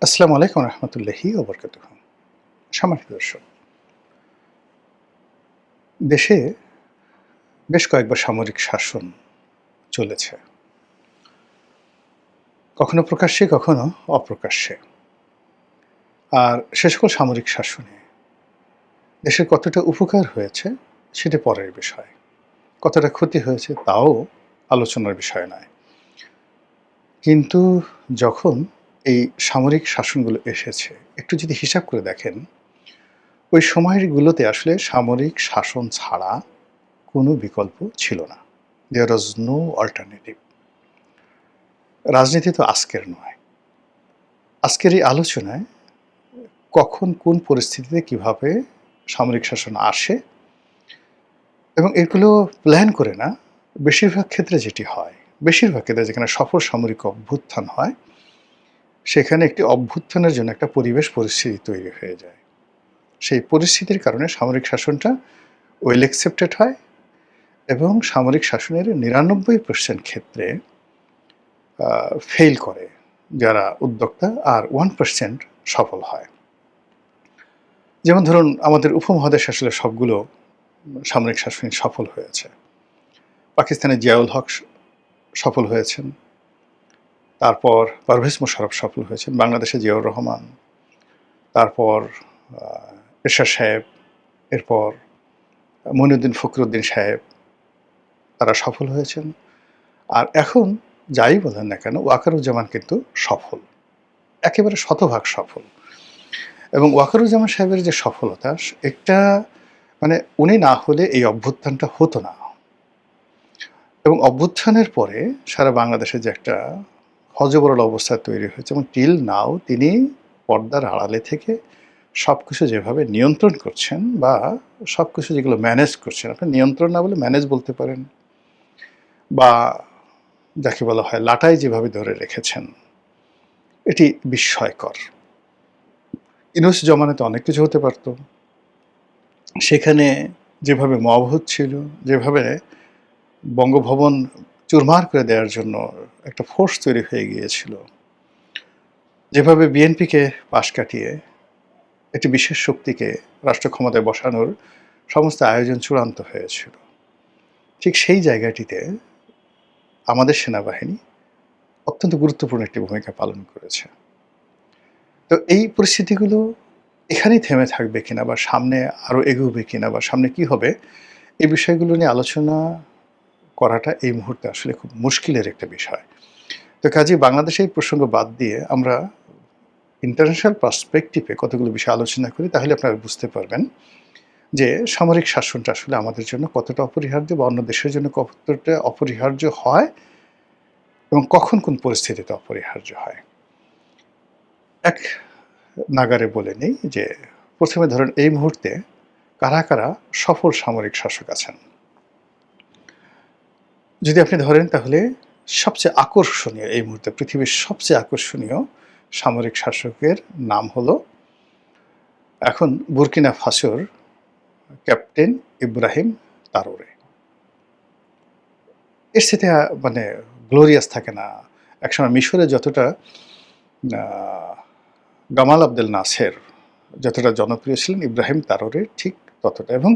আসসালামু আলাইকুম রহমতুল্লাহি ওয়া বারাকাতুহু। সম্মানিত দর্শক, দেশে বেশ কয়েকবার সামরিক শাসন চলেছে। কখনো প্রকাশ্যে, কখনো অপ্রকাশ্যে। আর সে সকল সামরিক শাসনে দেশের কতটা উপকার হয়েছে সেটা পরের বিষয়। কতটা ক্ষতি হয়েছে তাও আলোচনার বিষয় নয়। কিন্তু যখন এই সামরিক শাসনগুলো এসেছে, একটু যদি হিসাব করে দেখেন, ওই সময়গুলোতে আসলে সামরিক শাসন ছাড়া কোনো বিকল্প ছিল না। দেয়ার ওয়াজ নো অল্টারনেটিভ। রাজনীতি তো আজকের নয়। আজকের এই আলোচনায় কখন কোন পরিস্থিতিতে কিভাবে সামরিক শাসন আসে এবং এগুলো প্ল্যান করে না, বেশিরভাগ ক্ষেত্রে যেটি হয়, বেশিরভাগ ক্ষেত্রে যেখানে সফল সামরিক অভ্যুত্থান হয়, সেখানে একটি অভ্যুত্থানের জন্য একটা পরিবেশ পরিস্থিতি তৈরি হয়ে যায়। সেই পরিস্থিতির কারণে সামরিক শাসনটা ওয়েল অ্যাকসেপ্টেড হয় এবং সামরিক শাসনের ৯৯% ক্ষেত্রে ফেইল করে যারা উদ্যোক্তা, আর 1% সফল হয়। যেমন ধরুন, আমাদের উপমহাদেশ আসলে সবগুলো সামরিক শাসনই সফল হয়েছে। পাকিস্তানের জিয়াউল হক সফল হয়েছেন, তারপর পারভেজ মোশাররফ সফল হয়েছেন, বাংলাদেশে জিয়াউর রহমান, তারপর এরশাদ সাহেব, এরপর মঈনুদ্দিন ফখরুদ্দিন সাহেব, তারা সফল হয়েছেন। আর এখন যাই বলেন না কেন, ওয়াকারুজ্জামান কিন্তু সফল, একেবারে শতভাগ সফল। এবং ওয়াকারুজ্জামান সাহেবের যে সফলতা, একটা মানে উনি না হলে এই অভ্যুত্থানটা হতো না। এবং অভ্যুত্থানের পরে সারা বাংলাদেশে যে একটা হযবরল অবস্থা তৈরি হয়েছে এবং টিল নাও তিনি পর্দার আড়ালে থেকে সবকিছু যেভাবে নিয়ন্ত্রণ করছেন, বা সবকিছু যেগুলো ম্যানেজ করছেন, আপনি নিয়ন্ত্রণ না বলে ম্যানেজ বলতে পারেন, বা যাকে বলা হয় লাটাই যেভাবে ধরে রেখেছেন, এটি বিস্ময়কর। ইউনূস জমানাতে অনেক কিছু হতে পারত। সেখানে যেভাবে মব হচ্ছিল, যেভাবে বঙ্গভবন চুরমার করে দেওয়ার জন্য একটা ফোর্স তৈরি হয়ে গিয়েছিল, যেভাবে বিএনপিকে পাশ কাটিয়ে একটি বিশেষ শক্তিকে রাষ্ট্র ক্ষমতায় বসানোর সমস্ত আয়োজন চূড়ান্ত হয়েছিল, ঠিক সেই জায়গাটিতে আমাদের সেনাবাহিনী অত্যন্ত গুরুত্বপূর্ণ একটি ভূমিকা পালন করেছে। তো এই পরিস্থিতিগুলো এখানেই থেমে থাকবে কিনা, বা সামনে আরও এগোবে কিনা, বা সামনে কি হবে, এই বিষয়গুলো নিয়ে আলোচনা করাটা এই মুহূর্তে আসলে খুব মুশকিলের একটা বিষয়। তো কাজেই বাংলাদেশে এই প্রসঙ্গ বাদ দিয়ে আমরা ইন্টারন্যাশনাল পার্সপেক্টিভে কতগুলো বিষয় আলোচনা করি, তাহলে আপনারা বুঝতে পারবেন যে সামরিক শাসনটা আসলে আমাদের জন্য কতটা অপরিহার্য, বা অন্য দেশের জন্য কতটা অপরিহার্য হয়, এবং কখন কোন পরিস্থিতিতে অপরিহার্য হয়। এক নাগারে বলে নেই যে, প্রথমে ধরেন এই মুহূর্তে কারা কারা সফল সামরিক শাসক আছেন। যদি আপনি ধরেন, তাহলে সবচেয়ে আকর্ষণীয়, এই মুহূর্তে পৃথিবীর সবচেয়ে আকর্ষণীয় সামরিক শাসকের নাম হলো এখন বুর্কিনা ফাসোর ক্যাপ্টেন ইব্রাহিম তারোরে। এর সাথে মানে গ্লোরিয়াস থাকে না। একসময় মিশরে যতটা গামাল আবদেল নাসের যতটা জনপ্রিয় ছিলেন, ইব্রাহিম তারোরে ঠিক ততটা। এবং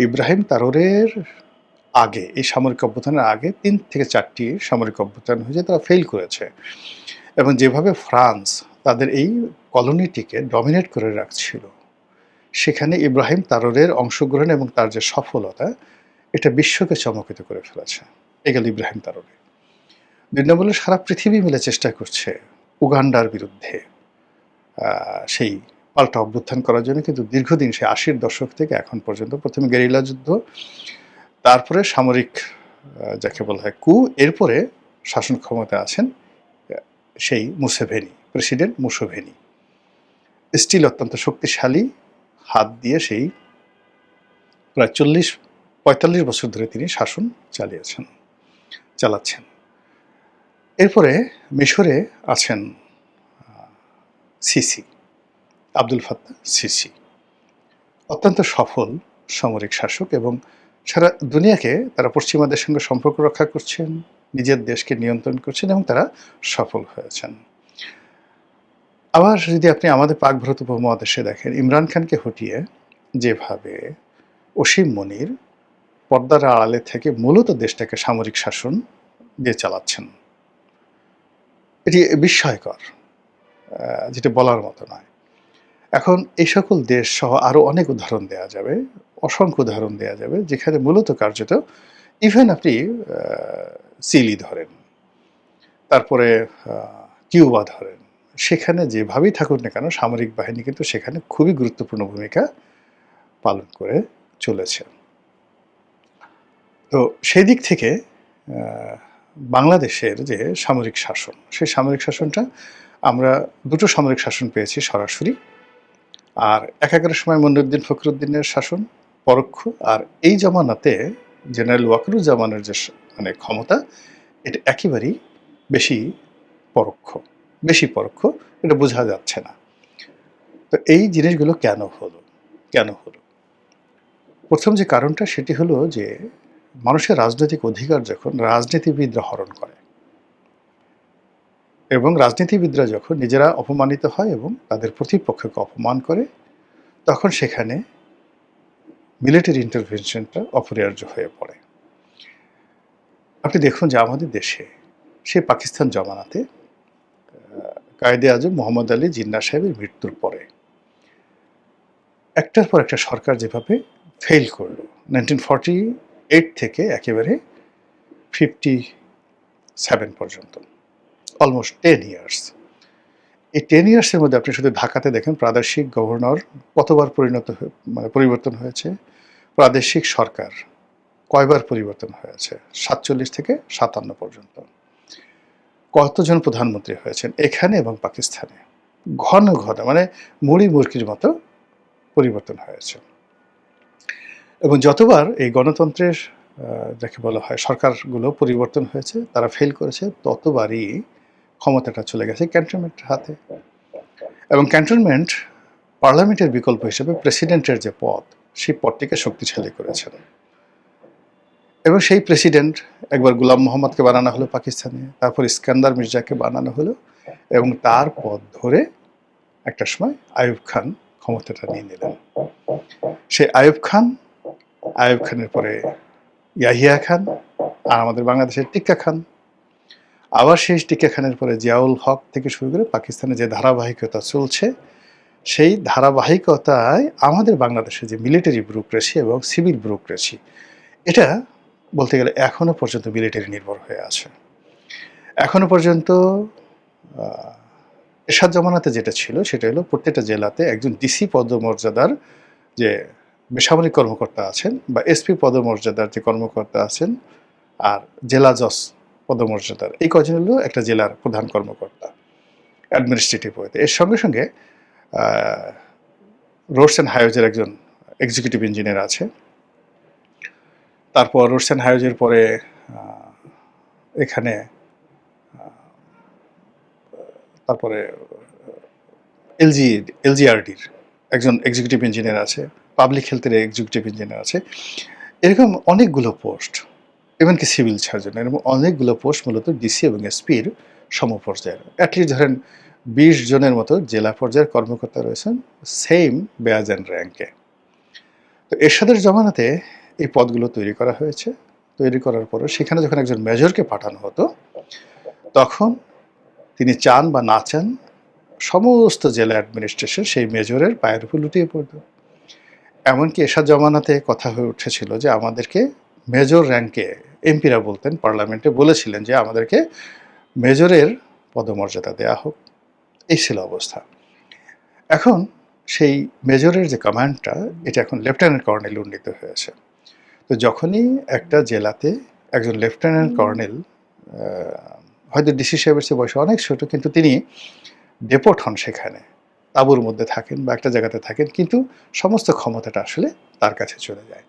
ইব্রাহিম তারোরের আগে, এই সামরিক অভ্যুত্থানের আগে ৩ থেকে ৪টি সামরিক অভ্যুত্থান হয়েছে, তারা ফেল করেছে। এবং যেভাবে ফ্রান্স তাদের এই কলোনিটিকে ডমিনেট করে রাখছিল, সেখানে ইব্রাহিম তারোরের অংশগ্রহণ এবং তার যে সফলতা, এটা বিশ্বকে চমকিত করে ফেলেছে। এ গেল ইব্রাহিম তারোরে। ২ নম্বর হলো, সারা পৃথিবী মিলে চেষ্টা করছে উগান্ডার বিরুদ্ধে সেই পাল্টা অভ্যুত্থান করার জন্য, কিন্তু দীর্ঘদিন, সে ৮০-র দশক থেকে এখন পর্যন্ত, প্রথমে গেরিলা যুদ্ধ, তারপরে সামরিক যাকে বলা হয় কু, এরপরে শাসন ক্ষমতায় আছেন সেই মুসেভেনি, প্রেসিডেন্ট মুসেভেনি। স্টিল অত্যন্ত শক্তিশালী হাত দিয়ে সেই প্রায় ৪০-৪৫ বছর ধরে তিনি শাসন চালাচ্ছেন। এরপরে মিশরে আছেন সিসি, আব্দুল ফাত্তাহ সিসি, অত্যন্ত সফল সামরিক শাসক, এবং সারা দুনিয়াকে তারা পশ্চিমাদের সঙ্গে সম্পর্ক রক্ষা করছেন, নিজের দেশকে নিয়ন্ত্রণ করছেন, এবং তারা সফল হয়েছেন। আবার যদি আপনি আমাদের পাক ভারত উপমহাদেশে দেখেন, ইমরান খানকে হটিয়ে যেভাবে অসীম মনির পর্দার আড়ালে থেকে মূলত দেশটাকে সামরিক শাসন দিয়ে চালাচ্ছেন, এটি বিস্ময়কর, যেটা বলার মতো নয়। এখন এই সকল দেশ সহ আরও অনেক উদাহরণ দেয়া যাবে, অসংখ্য উদাহরণ দেয়া যাবে, যেখানে মূলত কার্যত ইভেন আপনি চিলি ধরেন, তারপরে কিউবা ধরেন, সেখানে যেভাবেই থাকুক না কেন সামরিক বাহিনী কিন্তু সেখানে খুবই গুরুত্বপূর্ণ ভূমিকা পালন করে চলেছে। তো সেই দিক থেকে বাংলাদেশের যে সামরিক শাসন, সেই সামরিক শাসনটা আমরা দুটো সামরিক শাসন পেয়েছি সরাসরি, আর একাকারের সময় মনিরুদ্দিন ফখরুদ্দিনের শাসন পরোক্ষ, আর এই জমানাতে জেনারেল ওয়াকারুজ্জামানের যে মানে ক্ষমতা, এটা একেবারেই বেশি পরোক্ষ, এটা বোঝা যাচ্ছে না। তো এই জিনিসগুলো কেন হলো? প্রথম যে কারণটা সেটি হলো যে মানুষের রাজনৈতিক অধিকার যখন রাজনীতিবিদরা হরণ করে, এবং রাজনীতিবিদরা যখন নিজেরা অপমানিত হয় এবং তাদের প্রতিপক্ষকে অপমান করে, তখন সেখানে মিলিটারি ইন্টারভেনশনটা অপরিহার্য হয়ে পড়ে। আপনি দেখুন যে আমাদের দেশে সেই পাকিস্তান জমানাতে কায়েদে আজম মোহাম্মদ আলী জিন্নাহ সাহেবের মৃত্যুর পরে একটার পর একটা সরকার যেভাবে ফেল করলো, 1948 থেকে একেবারে 57 পর্যন্ত, অলমোস্ট 10 ইয়ার্স। এই 10 ইয়ার্সের মধ্যে আপনি শুধু ঢাকাতে দেখেন প্রাদেশিক গভর্নর কতবার পরিবর্তন হয়েছে, প্রাদেশিক সরকার কয়বার পরিবর্তন হয়েছে, 47 থেকে 57 পর্যন্ত, কতজন প্রধানমন্ত্রী হয়েছেন এখানে এবং পাকিস্তানে, ঘন মানে মুড়ি মুরগির মতো পরিবর্তন হয়েছে। এবং যতবার এই গণতন্ত্রের যাকে বলা হয় সরকারগুলো পরিবর্তন হয়েছে, তারা ফেল করেছে, ততবারই ক্ষমতাটা চলে গেছে ক্যান্টনমেন্টের হাতে। এবং ক্যান্টনমেন্ট পার্লামেন্টের বিকল্প হিসেবে প্রেসিডেন্টের যে পদ, সেই পদটিকে শক্তিশালী করেছেন। এবং সেই প্রেসিডেন্ট একবার গুলাম মোহাম্মদকে বানানো হলো পাকিস্তানে, তারপর ইস্কান্দার মির্জাকে বানানো হলো, এবং তার পদ ধরে একটা সময় আইয়ুব খান ক্ষমতাটা নিয়ে নিলেন। সেই আইয়ুব খানের পরে ইয়াহিয়া খান, আর আমাদের বাংলাদেশের টিক্কা খান, আবার সেই টিক্কা খানের পরে জিয়াউল হক থেকে শুরু করে পাকিস্তানে যে ধারাবাহিকতা চলছে, সেই ধারাবাহিকতায় আমাদের বাংলাদেশে যে মিলিটারি ব্যুরোক্রেসি এবং সিভিল ব্যুরোক্রেসি, এটা বলতে গেলে এখনো পর্যন্ত মিলিটারি নির্ভর হয়ে আছে। এখনো পর্যন্ত এরশাদ জমানাতে যেটা ছিল সেটা হলো প্রত্যেকটা জেলাতে একজন ডিসি পদমর্যাদার যে বেসামরিক কর্মকর্তা আছেন, বা এসপি পদমর্যাদার যে কর্মকর্তা আছেন, আর জেলা জজ পদমর্যাদার এই কজন হলো একটা জেলার প্রধান কর্মকর্তা অ্যাডমিনিস্ট্রেটিভ ওয়েতে। এর সঙ্গে সঙ্গে রোডস অ্যান্ড হাইওয়েজের একজন এক্সিকিউটিভ ইঞ্জিনিয়ার আছে, তারপর রোডস অ্যান্ড হাইওয়েজের পরে এখানে তারপরে এলজিআরডির একজন এক্সিকিউটিভ ইঞ্জিনিয়ার আছে, পাবলিক হেলথের এক্সিকিউটিভ ইঞ্জিনিয়ার আছে, এরকম অনেকগুলো পোস্ট, এমনকি সিভিল সার্জন, এরকম অনেকগুলো পোস্ট মূলত ডিসি এবং এসপির সমপর্যায়ের। অ্যাটলিস্ট ধরেন 20 জনের মতো জেলা পর্যায়ের কর্মকর্তা রয়েছেন সেম ব্যাজ অ্যান্ড র্যাঙ্কে। তো এরশাদের জমানাতে এই পদগুলো তৈরি করা হয়েছে। তৈরি করার পরে সেখানে যখন একজন মেজরকে পাঠানো হতো, তখন তিনি চান বা না চান সমস্ত জেলা অ্যাডমিনিস্ট্রেশন সেই মেজরের পায়ের উপর লুটিয়ে পড়ত। এমনকি এরশাদ জমানাতে কথা হয়ে উঠেছিল যে আমাদেরকে মেজর র্যাঙ্কে, এমপিরা বলতেন, পার্লামেন্টে বলেছিলেন যে আমাদেরকে মেজরের পদমর্যাদা দেয়া হোক। এই ছিল অবস্থা। এখন সেই মেজরের যে কমান্ডটা, এটা এখন লেফটেন্যান্ট কর্নেল উন্নীত হয়েছে। তো যখনই একটা জেলাতে একজন লেফটেন্যান্ট কর্নেল, হয়তো ডিসি সাহেবের চেয়ে বয়সে অনেক ছোট, কিন্তু তিনি ডেপোর্ট হন, সেখানে তাঁবুর মধ্যে থাকেন বা একটা জায়গাতে থাকেন, কিন্তু সমস্ত ক্ষমতাটা আসলে তার কাছে চলে যায়।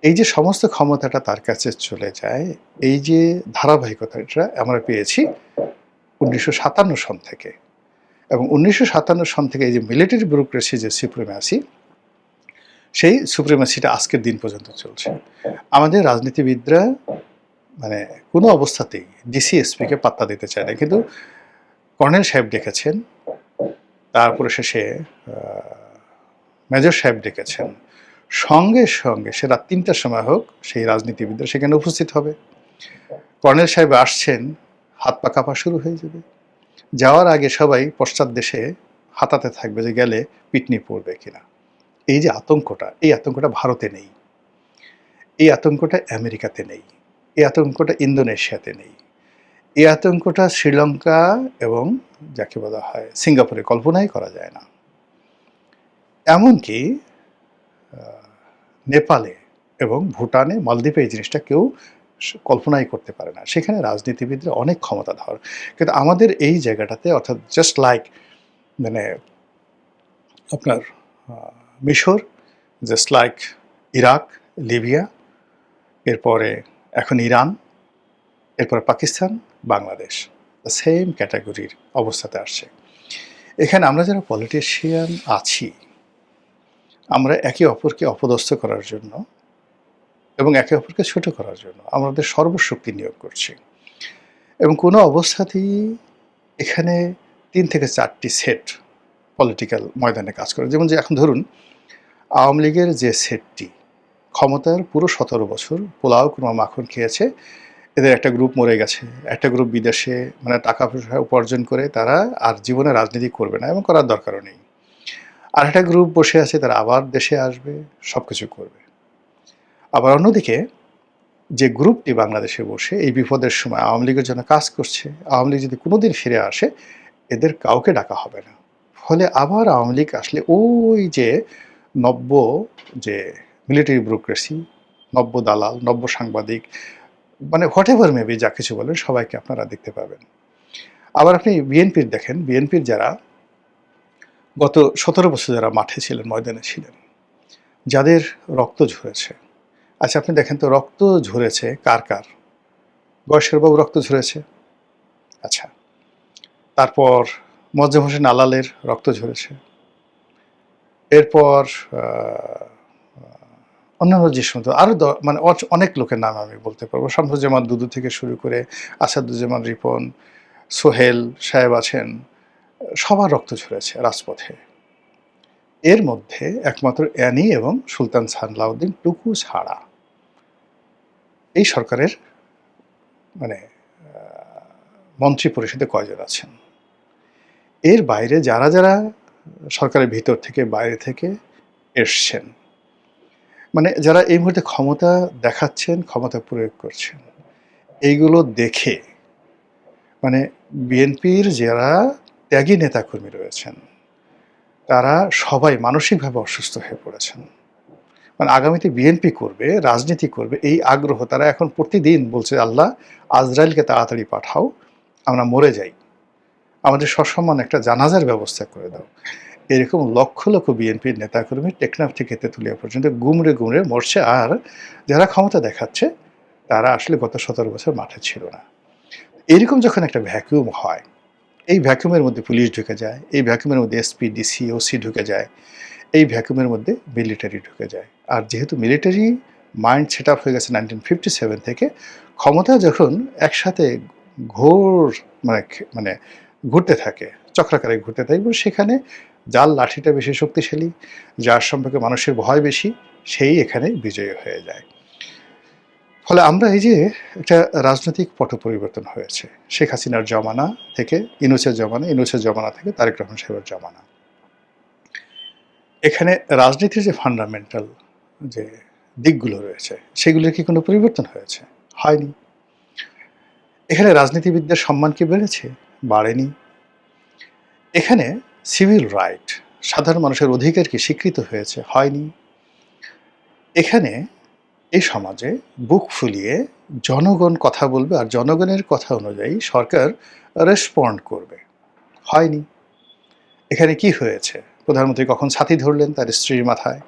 এই যে সমস্ত ক্ষমতাটা তার কাছে চলে যায়, এই যে ধারাবাহিকতাটা আমরা পেয়েছি 1957 সন থেকে। এবং 1957 সন থেকে এই যে মিলিটারি ব্যুরোক্রেসি যে সুপ্রিম্যাসি, সেই সুপ্রিম্যাসিটা আজকের দিন পর্যন্ত চলছে। আমাদের রাজনীতিবিদরা মানে কোনো অবস্থাতেই ডিসি এসপিকে পাত্তা দিতে চায় না, কিন্তু কর্নেল সাহেব ডেকেছেন, তারপরে শেষে মেজর সাহেব ডেকেছেন, সঙ্গে সঙ্গে সে রাত ৩টার সময় হোক সেই রাজনীতিবিদরা সেখানে উপস্থিত হবে। কর্নেল সাহেব আসছেন, হাত পা কাঁপা শুরু হয়ে যাবে। যাওয়ার আগে সবাই পশ্চাৎ দেশে হাতাতে থাকবে যে গেলে পিটনি পড়বে কিনা। এই যে আতঙ্কটা, এই আতঙ্কটা ভারতে নেই, এই আতঙ্কটা আমেরিকাতে নেই, এই আতঙ্কটা ইন্দোনেশিয়াতে নেই, এই আতঙ্কটা শ্রীলঙ্কা এবং যাকে বলা হয় সিঙ্গাপুরে কল্পনাই করা যায় না। এমনকি নেপালে এবং ভুটানে, মালদ্বীপে এই জিনিসটা কেউ কল্পনাই করতে পারে না। সেখানে রাজনীতিবিদরা অনেক ক্ষমতাধর। কিন্তু আমাদের এই জায়গাটাতে, অর্থাৎ জাস্ট লাইক মানে আপনার মিশর, জাস্ট লাইক ইরাক, লিবিয়া, এরপরে এখন ইরান, এরপরে পাকিস্তান, বাংলাদেশ, সেম ক্যাটাগরির অবস্থাতে আসছে। এখানে আমরা যারা পলিটিশিয়ান আছি, আমরা একে অপরকে অপদস্থ করার জন্য এবং একে অপরকে ছোট করার জন্য আমাদের সর্বশক্তি নিয়োগ করছি। এবং কোনো অবস্থাতেই এখানে ৩ থেকে ৪টি সেট পলিটিক্যাল ময়দানে কাজ করে। যেমন যে এখন ধরুন আওয়ামী লীগের যে সেটটি ক্ষমতার পুরো ১৭ বছর পোলাও কিংবা মাখন খেয়েছে, এদের একটা গ্রুপ মরে গেছে, একটা গ্রুপ বিদেশে মানে টাকা পয়সা উপার্জন করে তারা আর জীবনে রাজনীতি করবে না এবং করার দরকারও নেই। আর একটা গ্রুপ বসে আছে, তারা আবার দেশে আসবে, সব কিছু করবে। আবার অন্যদিকে যে গ্রুপটি বাংলাদেশে বসে এই বিপদের সময় আওয়ামী লীগের জন্য কাজ করছে, আওয়ামী লীগ যদি কোনোদিন ফিরে আসে এদের কাউকে ডাকা হবে না। ফলে আবার আওয়ামী লীগ আসলে ওই যে নব্য যে মিলিটারি ব্যুরোক্রেসি, নব্য দালাল, নব্য সাংবাদিক, মানে হোয়াট এভার মেবি যা কিছু বলেন সবাইকে আপনারা দেখতে পাবেন। আবার আপনি বিএনপির দেখেন, বিএনপির যারা গত ১৭ বছর যারা মাঠে ছিলেন, ময়দানে ছিলেন, যাদের রক্ত ঝরেছে, আচ্ছা আপনি দেখেন তো রক্ত ঝরেছে কার কার? বয়সের বাবু রক্ত ঝরেছে, আচ্ছা। তারপর মোয়াজ্জেম হোসেন আলালের রক্ত ঝরেছে। এরপর অন্যান্য যে সমস্ত আরও মানে অনেক লোকের নাম আমি বলতে পারবো। শামসুজ্জামান দুদু থেকে শুরু করে আসাদুজ্জামান রিপন, সোহেল সাহেব আছেন, সবার রক্ত ঝরেছে রাজপথে। এর মধ্যে একমাত্র অ্যানি এবং সুলতান সালাউদ্দিন টুকু ছাড়া এই সরকারের মানে মন্ত্রী পরিষদে কয়জন আছেন। এর বাইরে যারা যারা সরকারের ভিতর থেকে বাইরে থেকে এসছেন, মানে যারা এই মুহূর্তে ক্ষমতা দেখাচ্ছেন, ক্ষমতা প্রয়োগ করছেন, এইগুলো দেখে মানে বিএনপির যারা ত্যাগী নেতাকর্মী রয়েছেন তারা সবাই মানসিকভাবে অসুস্থ হয়ে পড়েছেন। মানে আগামীতে বিএনপি করবে, রাজনীতি করবে এই আগ্রহ তারা এখন প্রতিদিন বলছে, আল্লাহ আজরাইলকে তাড়াতাড়ি পাঠাও, আমরা মরে যাই, আমাদের সসম্মান একটা জানাজার ব্যবস্থা করে দাও। এরকম লক্ষ লক্ষ বিএনপির নেতাকর্মী টেকনাফ থেকে তেঁতুলিয়া পর্যন্ত গুমড়ে গুমড়ে মরছে। আর যারা ক্ষমতা দেখাচ্ছে তারা আসলে গত ১৭ বছর মাঠে ছিল না। এরকম যখন একটা ভ্যাকুয়াম হয়, এই ভ্যাকুয়ামের মধ্যে পুলিশ ঢুকে যায়, এই ভ্যাকুয়ামের মধ্যে এসপি, ডিসি, ওসি ঢুকে যায়, এই ভ্যাকুয়ামের মধ্যে মিলিটারি ঢুকে যায়। আর যেহেতু মিলিটারি মাইন্ড সেট আপ হয়ে গেছে 1957 থেকে, ক্ষমতা যখন একসাথে ঘোর মানে মানে ঘুরতে থাকে, চক্রাকারে ঘুরতে থাকে, সেখানে যার লাঠিটা বেশি শক্তিশালী, যার সম্পর্কে মানুষের ভয় বেশি, সেই এখানে বিজয়ী হয়ে যায়। ফলে আমরা এই যে একটা রাজনৈতিক পট পরিবর্তন হয়েছে শেখ হাসিনার জমানা থেকে ইউনূসের জমানা, ইউনূসের জমানা থেকে তারেক রহমান সাহেবের জমানা। এখানে রাজনীতির যে ফান্ডামেন্টাল যে দিকগুলো রয়েছে সেগুলোর কি কোনো পরিবর্তন হয়েছে? হয়নি। এখানে রাজনীতিবিদদের সম্মান কি বেড়েছে? বাড়েনি। এখানে সিভিল রাইট, সাধারণ মানুষের অধিকার কি স্বীকৃত হয়েছে? হয়নি। এখানে এই সমাজে বুক ফুলিয়ে জনগণ কথা বলবে আর জনগণের কথা অনুযায়ী সরকার রেসপন্ড করবে। হয়নি। এখানে কি হয়েছে? প্রধানমন্ত্রী কখন ছাতি ধরলেন তার স্ত্রীর মাথায়,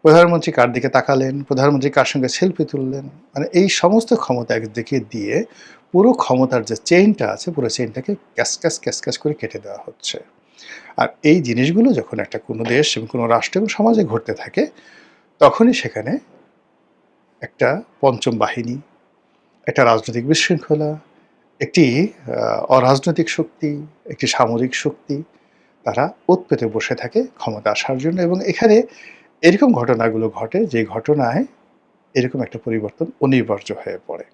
প্রধানমন্ত্রী কার দিকে তাকালেন, প্রধানমন্ত্রী কার সঙ্গে সেলফি তুললেন, মানে এই সমস্ত ক্ষমতা একদিকে দিয়ে পুরো ক্ষমতার যে চেইনটা আছে পুরো চেইনটাকে ক্যাসক্যাস ক্যাসক্যাস করে কেটে দেওয়া হচ্ছে। আর এই জিনিসগুলো যখন একটা কোনো দেশ এবং কোনো রাষ্ট্র এবং সমাজে ঘটতে থাকে তখনই সেখানে একটা পঞ্চম বাহিনী, একটা রাজনৈতিক বিশৃঙ্খলা, একটি অরাজনৈতিক শক্তি, একটি সামরিক শক্তি তারা ওত পেতে বসে থাকে ক্ষমতা আসার জন্য, এবং এখানে এরকম ঘটনাগুলো ঘটে যে ঘটনায় এরকম একটা পরিবর্তন অনিবার্য হয়ে পড়ে।